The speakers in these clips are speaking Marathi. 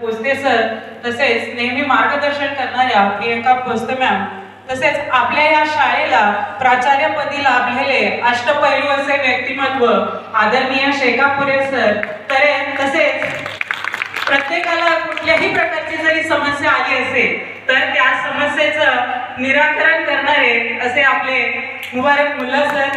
भोसले सर, तसेच नेहमी मार्गदर्शन करणाऱ्या प्रियंका भोसले मॅम, तसेच आपल्या या शाळेला प्राचार्यपदी लाभलेले अष्टपैलू असे व्यक्तिमत्व आदरणीय शेकापुरे सर, तसेच प्रत्येकाला कुठल्याही प्रकारची जरी समस्या आली असेल तर त्या समस्येचं निराकरण करणारे असे आपले मुबारक मुल्ला सर,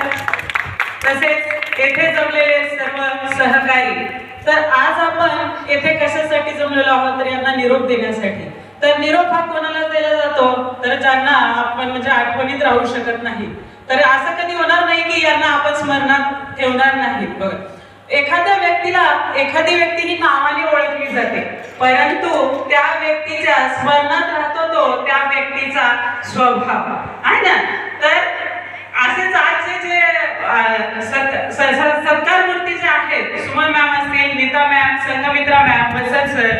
तसेच येथे जमलेले सर्व सहकारी. तर आज आपण येथे कशासाठी जमलेलो आहोत तर यांना निरोप देण्यासाठी. तर निरोप हा कोणाला दिला जातो तर ज्यांना आपण म्हणजे आठवणीत राहू शकत नाही. तर असं कधी होणार नाही की यांना आपण स्मरणात ठेवणार नाही. बघा, एखाद्या व्यक्तीला एखादी व्यक्ती ही नावाने ओळखली जाते, परंतु त्या व्यक्तीच्या स्मरणात राहतो तो त्या व्यक्तीचा स्वभाव आहे ना. तर असेच आजचे जे सत्कार मूर्ती जे आहेत, सुमन मॅम असतील, नीता मॅम, संघमित्रा मॅम, वसंत सर,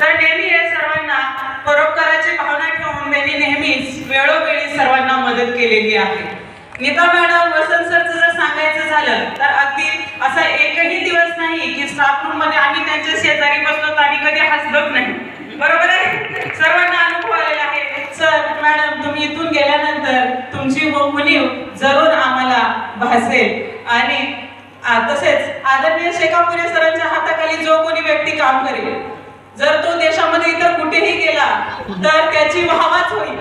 तर नेहमी हे सर्वांना परोपकाराची भावना ठेवून त्यांनी नेहमीच वेळोवेळी सर्वांना मदत केलेली आहे. नीता मॅडम, वसंत सरचं जर सांगायचं झालं तर अगदी असा एकही दिवस नाही की स्टाफ रूम मध्ये आम्ही त्यांच्या शेजारी बसलो आणि कधी हसलोच नाही. बरोबर आहे, सर्वांना अनुभव आलेला आहे. सर मॅडम, तुम्ही इथून गेल्यानंतर तुमची उणीव जरूर आम्हाला भासेल. आणि तसेच आदरणीय शेकापुरे सरांच्या हाताखाली जो कोणी व्यक्ती काम करेल, जर तो देशामध्ये इतर कुठेही गेला तर त्याची वाहवाच होईल.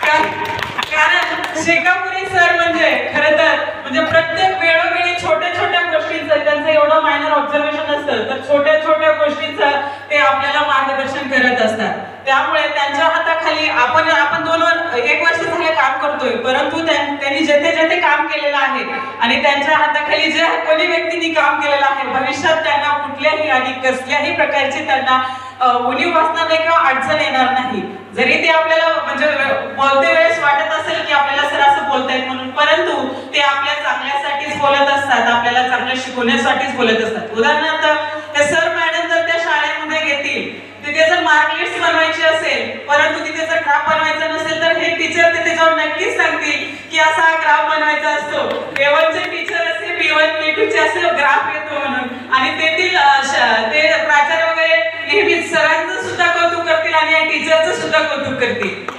कारण शेकापुरे सर म्हणजे खरं तर म्हणजे प्रत्येक वेळोवेळी छोट्या छोट्या गोष्टींचं त्यांचं एवढं मायनर ऑब्झर्वेशन असतं, तर छोट्या छोट्या गोष्टींचं ते आपल्याला मार्गदर्शन करत असतात. त्यामुळे त्यांच्या हाताखाली आपण 1 वर्ष झाले काम करतोय, परंतु त्यांनी जेथे जेथे काम केलेलं आहे आणि त्यांच्या हाताखाली जे कोणी व्यक्तींनी काम केलेलं आहे, भविष्यात त्यांना कुठल्याही आणि कसल्याही प्रकारची त्यांना उणीव भासणार नाही किंवा अडचण येणार नाही. जरी ते आपल्याला म्हणजे बोलते वेळेस वाटत असेल की आपल्याला सर असं बोलतायत म्हणून, परंतु ते आपल्या चांगल्यासाठीच बोलत असतात, आपल्याला चांगलं शिकवण्यासाठीच बोलत असतात. उदाहरणार्थ ते सर मॅडम जर त्या शाळेमध्ये घेतील, तिथे जर मार्क लिस्ट बनवायची असेल परंतु तिथे जर ग्राफ बनवायचा नसेल तर हे टीचर तिथे जाऊन नक्कीच सांगतील की असा हा ग्राफ बनवायचा असतो. A1 चे टीचर असते, B1 B2 चे असे ग्राफ येतो म्हणून. आणि तेथील ते प्राचार्य वगैरे नेहमीच सरांचं सुद्धा कौतुक करतील आणि या टीचरचं सुद्धा कौतुक करतील.